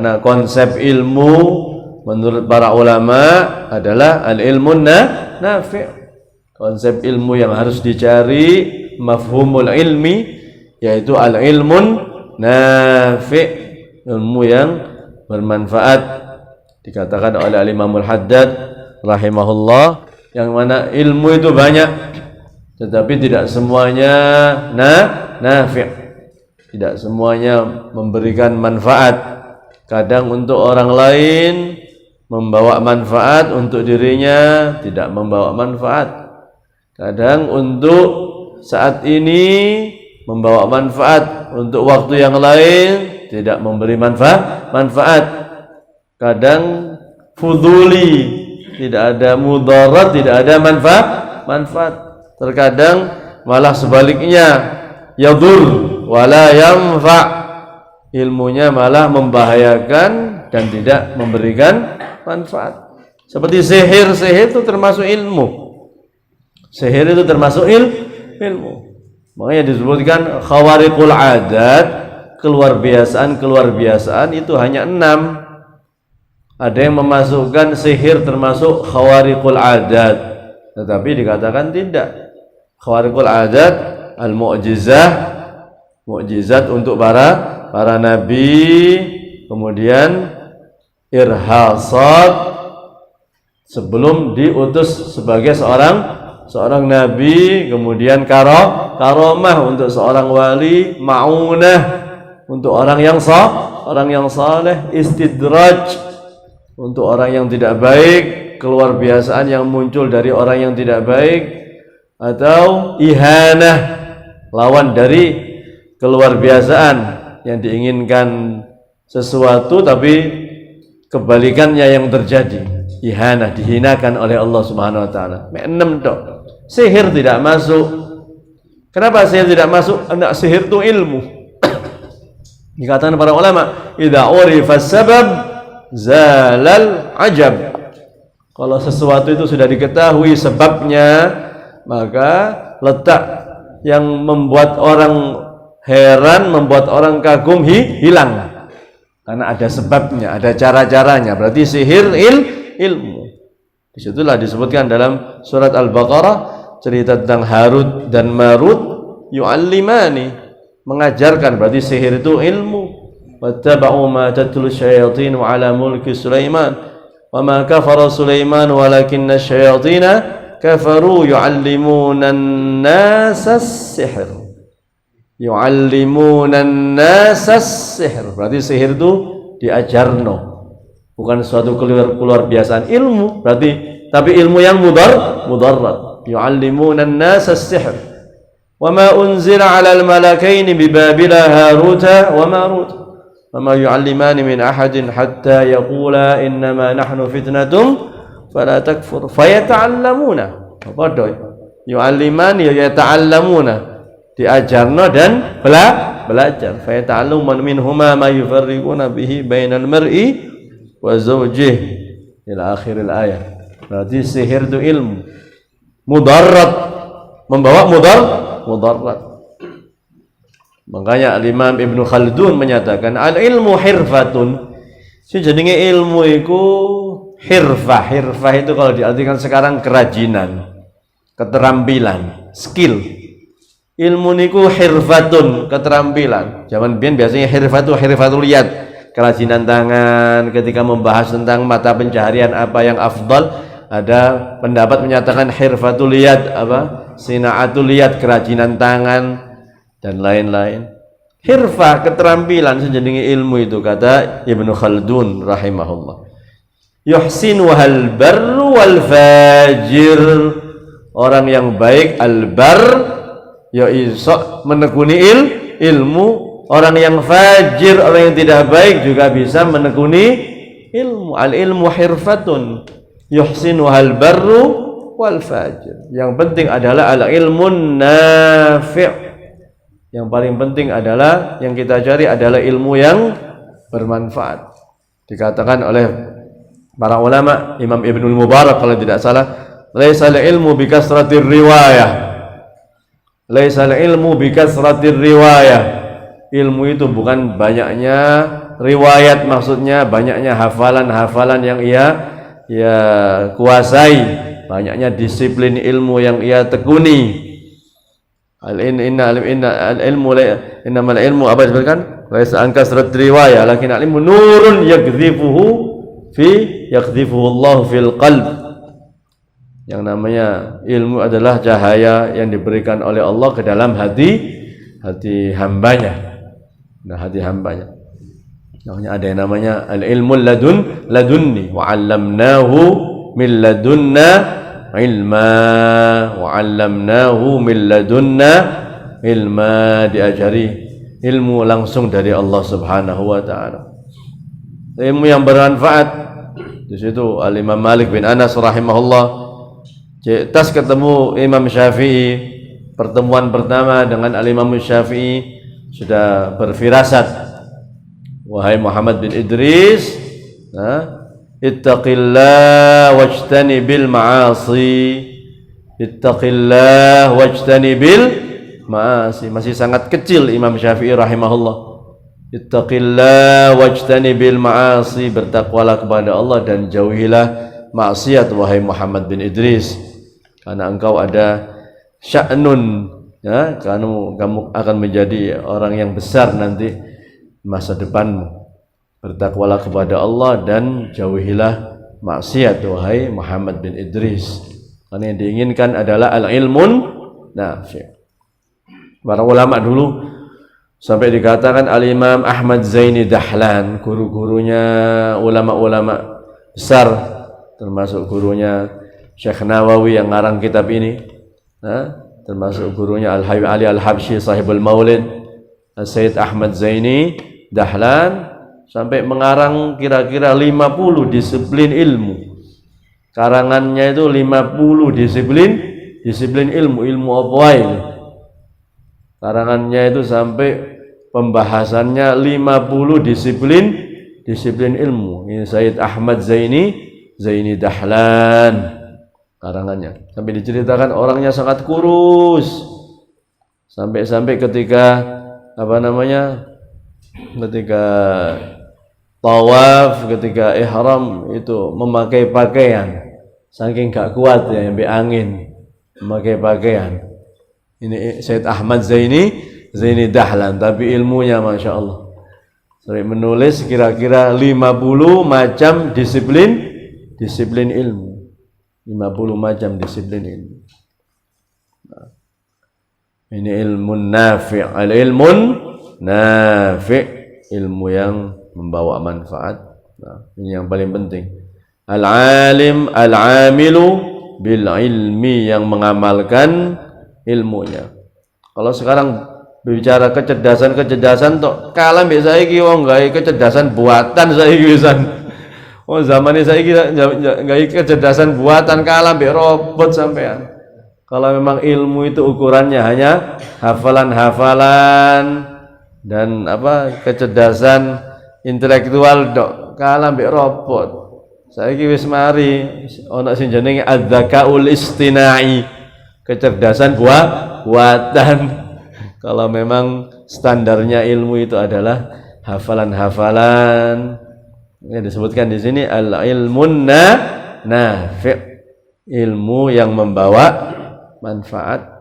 Nah, konsep ilmu menurut para ulama adalah al-ilmun nafi'. Konsep ilmu yang harus dicari, mafhumul ilmi, yaitu al-ilmun nafi', ilmu yang bermanfaat. Dikatakan oleh Al-Imamul Haddad rahimahullah, yang mana ilmu itu banyak, tetapi tidak semuanya nafi', tidak semuanya memberikan manfaat. Kadang untuk orang lain membawa manfaat, untuk dirinya tidak membawa manfaat. Kadang untuk saat ini membawa manfaat, untuk waktu yang lain tidak memberi manfaat. Kadang fuduli, tidak ada mudarat, tidak ada manfaat. Terkadang malah sebaliknya, yadur wala yanfa', ilmunya malah membahayakan dan tidak memberikan manfaat. Seperti sihir itu termasuk ilmu. Sihir itu termasuk ilmu. Makanya disebutkan khawariqul adat, keluar biasaan itu hanya 6. Ada yang memasukkan sihir termasuk khawariqul adat, tetapi dikatakan tidak. Khawariqul adat al-mu'jizah, mukjizat untuk para nabi, kemudian irhasat sebelum diutus sebagai seorang nabi, kemudian karomah untuk seorang wali, ma'unah untuk orang yang saleh, istidraj untuk orang yang tidak baik, keluar biasaan yang muncul dari orang yang tidak baik, atau ihanah, lawan dari keluar biasaan yang diinginkan sesuatu tapi kebalikannya yang terjadi. Ihanah, dihinakan oleh Allah Subhanahu wa taala. 6 tok. Sihir tidak masuk. Kenapa sihir tidak masuk? Karena sihir itu ilmu. Dikatakan para ulama, idza urifa sabab zalal ajab. Kalau sesuatu itu sudah diketahui sebabnya, maka letak yang membuat orang heran, membuat orang kagum hilang. Karena ada sebabnya, ada cara-caranya. Berarti sihir ilmu. Disitulah disebutkan dalam surat Al-Baqarah cerita tentang Harut dan Marut, yu'allimani, mengajarkan. Berarti sihir itu ilmu. Wattaba'u ma tatlu syayatin ala mulki Sulaiman wa ma kafara Sulaiman walakinna syayatina kafaru yu'allimuna an-nasa as-sihr. Yu'allimuna an-nasa as-sihr. Berarti sihir itu diajarno, bukan suatu keluar biasaan ilmu. Berarti tapi ilmu yang mudarrat. Yu'allimuna an-nasa as-sihr. Wa ma unzila 'ala al-malakaini bi Babila Haruta wa Marut. Wa ma yu'allimani min ahadin hatta yaqula innama nahnu fitnatum fala takfur. Fayata'allamuna. Apa doy? Yu'allimani yata'allamuna. Diajarno dan belajar. Fayata'allamuna minhuma ma yufarriquna bihi bainal mar'i wa zawjih ila akhiril ayat. Berarti sihir itu ilmu mudarrat, membawa mudarrat. Makanya Al-Imam Ibnu Khaldun menyatakan al-ilmu hirfatun. Jenenge ilmu iku hirfah. Hirfah itu kalau diartikan sekarang kerajinan, keterampilan, skill. Ilmu niku hirfatun, keterampilan. Zaman biyen biasanya hirfatul yad, kerajinan tangan. Ketika membahas tentang mata pencaharian apa yang afdal, ada pendapat menyatakan hirfatul yad, sinaatul yad, kerajinan tangan dan lain-lain. Hirfah, keterampilan, sejenis ilmu itu, kata Ibnu Khaldun rahimahullah. Yuhsinu hal barru wal fajir. Orang yang baik al-bar, ya iso menekuni ilmu. Orang yang fajir, orang yang tidak baik juga bisa menekuni ilmu. Al-ilmu hirfatun yuhsinu hal barru wal fajir. Yang penting adalah al-ilmun nafi'. Yang paling penting adalah yang kita cari adalah ilmu yang bermanfaat. Dikatakan oleh para ulama, Imam Ibnul Mubarak kalau tidak salah, laisal ilmu bi kasratir riwayah. Laisal ilmu bi kasratir riwayah. Ilmu itu bukan banyaknya riwayat maksudnya banyaknya hafalan-hafalan yang ia kuasai, banyaknya disiplin ilmu yang ia tekuni. Innamal ilmu apa disebutkan? Laisa an kasrat riwayah, lakin al-ilmu nurun yakdhifuhu Allah fil qalb. Yang namanya ilmu adalah cahaya yang diberikan oleh Allah ke dalam hati hambanya. Nah, hati hambanya. Ada yang namanya al-ilmu ladunni wa 'allamnahu min ladunna ilma wa 'allamnahu min ladunna ilma, diajari ilmu langsung dari Allah Subhanahu wa taala. Ilmu yang bermanfaat. Di situ Al-Imam Malik bin Anas rahimahullah tas ketemu Imam Syafi'i, pertemuan pertama dengan Al-Imam Syafi'i sudah berfirasat, wahai Muhammad bin Idris, ittaqillah wajtanibil ma'asi, ittaqillah wajtanibil ma'asi. Masih sangat kecil Imam Syafi'i rahimahullah. Ittaqillah wajtanibil ma'asi, bertakwalah kepada Allah dan jauhilah maksiat wahai Muhammad bin Idris, karena engkau ada sya'nun, ya, kamu akan menjadi orang yang besar nanti masa depanmu. Bertakwalah kepada Allah dan jauhilah maksiat wahai Muhammad bin Idris, karena yang diinginkan adalah al-ilmun nafi'. Para ulama dulu sampai dikatakan Al-Imam Ahmad Zaini Dahlan, guru-gurunya ulama-ulama besar, termasuk gurunya Syekh Nawawi yang ngarang kitab ini, termasuk gurunya Al-Habib Ali Al-Habsyi sahibul Maulid, Sayyid Ahmad Zaini Dahlan, sampai mengarang kira-kira 50 disiplin ilmu. Karangannya itu 50 disiplin ilmu apa ini? Karangannya itu sampai pembahasannya 50 disiplin ilmu. Ini Sayyid Ahmad Zaini Dahlan karangannya. Sampai diceritakan orangnya sangat kurus. Sampai ketika ketika tawaf, ketika ihram itu memakai pakaian, saking gak kuat ya sampai angin memakai pakaian. Ini Sayyid Ahmad Zaini Dahlan, tapi ilmunya Masya Allah. Saya menulis kira-kira 50 macam disiplin ilmu. 50 macam disiplin ilmu. Ini ilmu nafi', al-ilmun nafi', ilmu yang membawa manfaat. Ini yang paling penting. Al-alim, al-amilu bil ilmi, yang mengamalkan ilmunya. Kalau sekarang bicara kecerdasan tok kalah mbek saiki wong gawe kecerdasan buatan saiki wisan. Oh, zaman ini saiki gawe kecerdasan buatan kalah mbek robot sampean. Kalau memang ilmu itu ukurannya hanya hafalan-hafalan dan kecerdasan intelektual tok kalah mbek robot. Saiki wis mari ana sing jenenge adzakaul istinai, kecerdasan buatan. Kalau memang standarnya ilmu itu adalah hafalan-hafalan, ini disebutkan di sini al-ilmun nafi', ilmu yang membawa manfaat